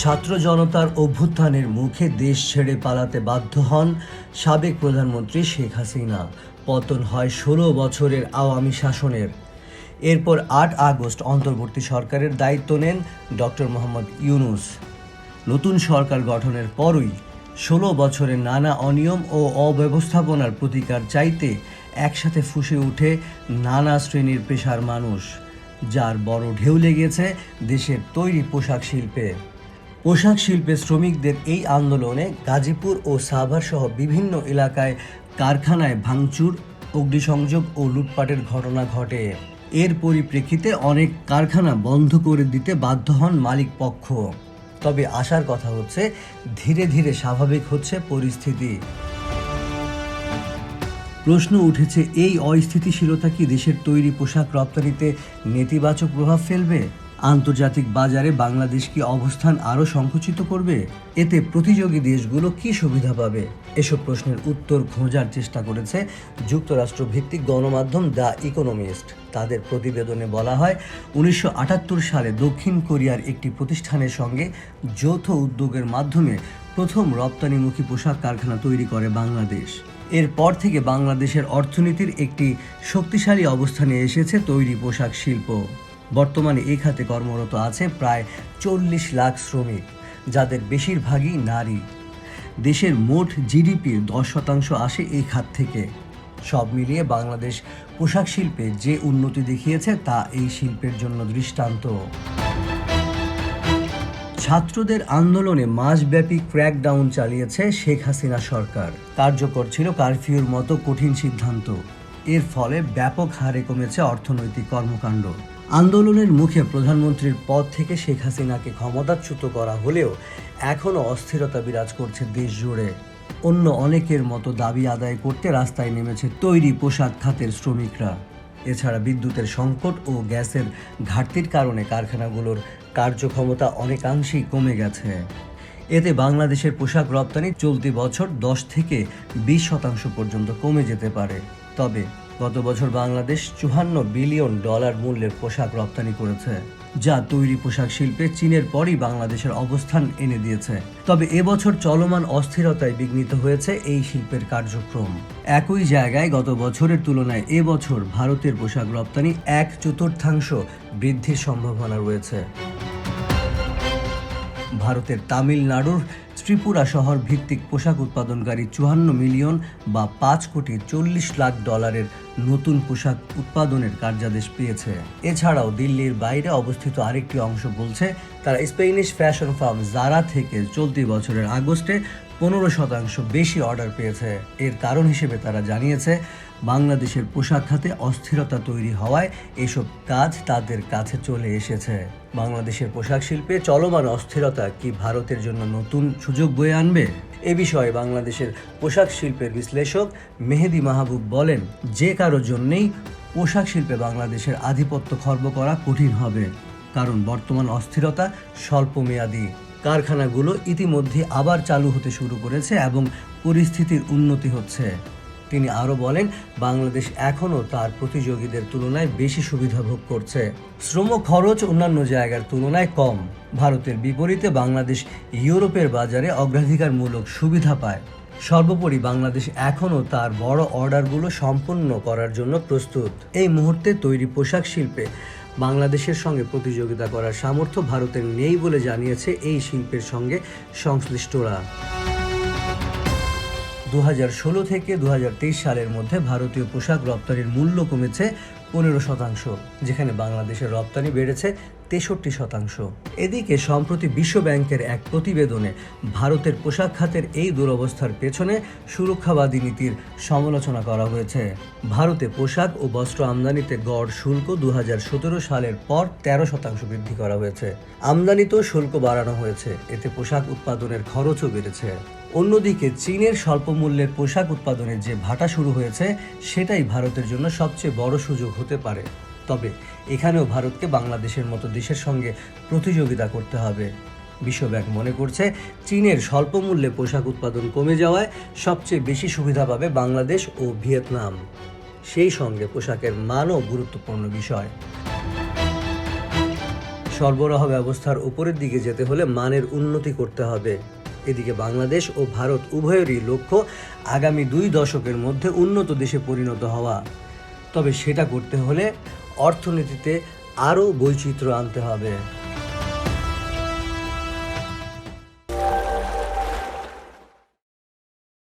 ছাত্র জনতার অভ্যুত্থানের মুখে দেশ ছেড়ে পালাতে বাধ্য হন সাবেক প্রধানমন্ত্রী শেখ হাসিনা। পতন হয় ১৬ বছরের আওয়ামী শাসনের। এরপর ৮ আগস্ট অন্তর্বর্তী সরকারের দায়িত্ব নেন ডক্টর মোহাম্মদ ইউনূস। নতুন সরকার গঠনের পরই ১৬ বছরের নানা অনিয়ম ও অব্যবস্থাপনার প্রতিকার চাইতে একসাথে ফুঁসে ওঠে নানা শ্রেণীর পেশার মানুষ, যার বড় ঢেউ লেগেছে দেশের তৈরি পোশাক শিল্পে। পোশাক শিল্পে শ্রমিকদের এই আন্দোলনে গাজীপুর ও সাভার সহ বিভিন্ন এলাকায় কারখানায় ভাঙচুর, অগ্নিসংযোগ ও লুটপাটের ঘটনা ঘটে। এর পরিপ্রেক্ষিতে অনেক কারখানা বন্ধ করে দিতে বাধ্য হন মালিক পক্ষ। তবে আশার কথা হচ্ছে, ধীরে ধীরে স্বাভাবিক হচ্ছে পরিস্থিতি। প্রশ্ন উঠেছে, এই অস্থিতিশীলতা কি দেশের তৈরি পোশাক রপ্তানিতে নেতিবাচক প্রভাব ফেলবে? আন্তর্জাতিক বাজারে বাংলাদেশ কি অবস্থান আরও সংকুচিত করবে? এতে প্রতিযোগী দেশগুলো কি সুবিধা পাবে? এসব প্রশ্নের উত্তর খোঁজার চেষ্টা করেছে যুক্তরাষ্ট্র ভিত্তিক গণমাধ্যম দ্য ইকোনমিস্ট। তাদের প্রতিবেদনে বলা হয়, ১৯৭৮ সালে দক্ষিণ কোরিয়ার একটি প্রতিষ্ঠানের সঙ্গে যৌথ উদ্যোগের মাধ্যমে প্রথম রপ্তানিমুখী পোশাক কারখানা তৈরি করে বাংলাদেশ। এরপর থেকে বাংলাদেশের অর্থনীতির একটি শক্তিশালী অবস্থানে এসেছে তৈরি পোশাক শিল্প। বর্তমানে এই খাতে কর্মরত আছে প্রায় ৪০ লাখ শ্রমিক, যাদের বেশিরভাগই নারী। দেশের মোট জিডিপির ১০% আসে এই খাত থেকে। সব মিলিয়ে বাংলাদেশ পোশাক শিল্পে যে উন্নতি দেখিয়েছে তা এই শিল্পের জন্য দৃষ্টান্ত। ছাত্রদের আন্দোলনে মাসব্যাপী ক্র্যাকডাউন চালিয়েছে শেখ হাসিনা সরকার। কার্যকর ছিল কারফিউর মতো কঠিন সিদ্ধান্ত। এর ফলে ব্যাপক হারে কমেছে অর্থনৈতিক কর্মকাণ্ড। আন্দোলনের মুখে প্রধানমন্ত্রীর পদ থেকে শেখ হাসিনাকে ক্ষমতাচ্যুত করা হলেও এখনও অস্থিরতা বিরাজ করছে দেশ জুড়ে। অন্য অনেকের মতো দাবি আদায় করতে রাস্তায় নেমেছে তৈরি পোশাক খাতের শ্রমিকরা। এছাড়া বিদ্যুতের সংকট ও গ্যাসের ঘাটতির কারণে কারখানাগুলোর কার্যক্ষমতা অনেকাংশেই কমে গেছে। এতে বাংলাদেশের পোশাক রপ্তানি চলতি বছর ১০ থেকে ২০% পর্যন্ত কমে যেতে পারে। তবে গত বছর বাংলাদেশ $৫৪ বিলিয়ন মূল্যের পোশাক রপ্তানি করেছে, যা তৈরি পোশাক শিল্পে চীনের পরই বাংলাদেশের অবস্থান এনে দিয়েছে। তবে এবছর চলমান অস্থিরতায় বিঘ্নিত হয়েছে এই শিল্পের কার্যক্রম। একই জায়গায় গত বছরের তুলনায় এবছর ভারতের পোশাক রপ্তানি ১/৪ বৃদ্ধির সম্ভাবনা রয়েছে। ভারতের তামিলনাড়ুর ত্রিপুরা শহর ভিত্তিক পোশাক উৎপাদনকারী ৫৪ মিলিয়ন বা $৫,৪০,০০,০০০ নতুন পোশাক উৎপাদনের কার্যাদেশ পেয়েছে। এছাড়াও দিল্লির বাইরে অবস্থিত আরেকটি অংশ বলছে, তারা স্পেনিশ ফ্যাশন ফার্ম জারা থেকে চলতি বছরের আগস্টে ১৫% বেশি অর্ডার পেয়েছে। এর কারণ হিসেবে তারা জানিয়েছে, বাংলাদেশের পোশাক খাতে অস্থিরতা তৈরি হওয়ায় এসব কাজ তাদের কাছে চলে এসেছে। বাংলাদেশের পোশাক শিল্পে চলমান অস্থিরতা কি ভারতের জন্য নতুন সুযোগ বয়ে আনবে? এ বিষয়ে বাংলাদেশের পোশাক শিল্পের বিশ্লেষক মেহেদী মাহবুব বলেন, যে কারোর জন্যেই পোশাক শিল্পে বাংলাদেশের আধিপত্য খর্ব করা কঠিন হবে, কারণ বর্তমান অস্থিরতা স্বল্পমেয়াদী। কারখানাগুলো ইতিমধ্যে আবার চালু হতে শুরু করেছে এবং পরিস্থিতির উন্নতি হচ্ছে। তিনি আরও বলেন, বাংলাদেশ এখনও তার প্রতিযোগীদের তুলনায় বেশি সুবিধা ভোগ করছে। শ্রম খরচ অন্যান্য জায়গার তুলনায় কম। ভারতের বিপরীতে বাংলাদেশ ইউরোপের বাজারে অগ্রাধিকারমূলক সুবিধা পায়। সর্বোপরি বাংলাদেশ এখনও তার বড় অর্ডারগুলো সম্পন্ন করার জন্য প্রস্তুত। এই মুহূর্তে তৈরি পোশাক শিল্পে বাংলাদেশের সঙ্গে প্রতিযোগিতা করার সামর্থ্য ভারতের নেই বলে জানিয়েছে এই শিল্পের সঙ্গে সংশ্লিষ্টরা। ২০১৬ থেকে ২০২৩ সালের মধ্যে ভারতীয় পোশাক রপ্তানির মূল্য কমেছে ১৫%, যেখানে বাংলাদেশের রপ্তানি বেড়েছে ৬৩%। এদিকে সম্প্রতি বিশ্ব ব্যাংকের এক প্রতিবেদনে ভারতের পোশাক খাতের এই দুরবস্থার পেছনে সুরক্ষাবাদী নীতির সমালোচনা করা হয়েছে। ভারতে পোশাক ও বস্ত্র আমদানিতে গড় শুল্ক ২০১৭ সালের পর ১৩% বৃদ্ধি করা হয়েছে। আমদানিতেও শুল্ক বাড়ানো হয়েছে, এতে পোশাক উৎপাদনের খরচও বেড়েছে। অন্যদিকে চীনের স্বল্প মূল্যের পোশাক উৎপাদনের যে ভাটা শুরু হয়েছে, সেটাই ভারতের জন্য সবচেয়ে বড় সুযোগ হতে পারে। তবে এখানেও ভারতকে বাংলাদেশের মতো দেশের সঙ্গে প্রতিযোগিতা করতে হবে। বিশ্বব্যাংক মনে করছে, চীনের স্বল্প মূল্যে পোশাক উৎপাদন কমে যাওয়ায় সবচেয়ে বেশি সুবিধা পাবে বাংলাদেশ ও ভিয়েতনাম। সেই সঙ্গে পোশাকের মানও গুরুত্বপূর্ণ বিষয়। সরবরাহ ব্যবস্থার উপরের দিকে যেতে হলে মানের উন্নতি করতে হবে। এদিকে বাংলাদেশ ও ভারত উভয়েরই লক্ষ্য আগামী 2 দশকের মধ্যে উন্নত দেশে পরিণত হওয়া। তবে সেটা করতে হলে অর্থনীতিতে আরও বৈচিত্র্য আনতে হবে।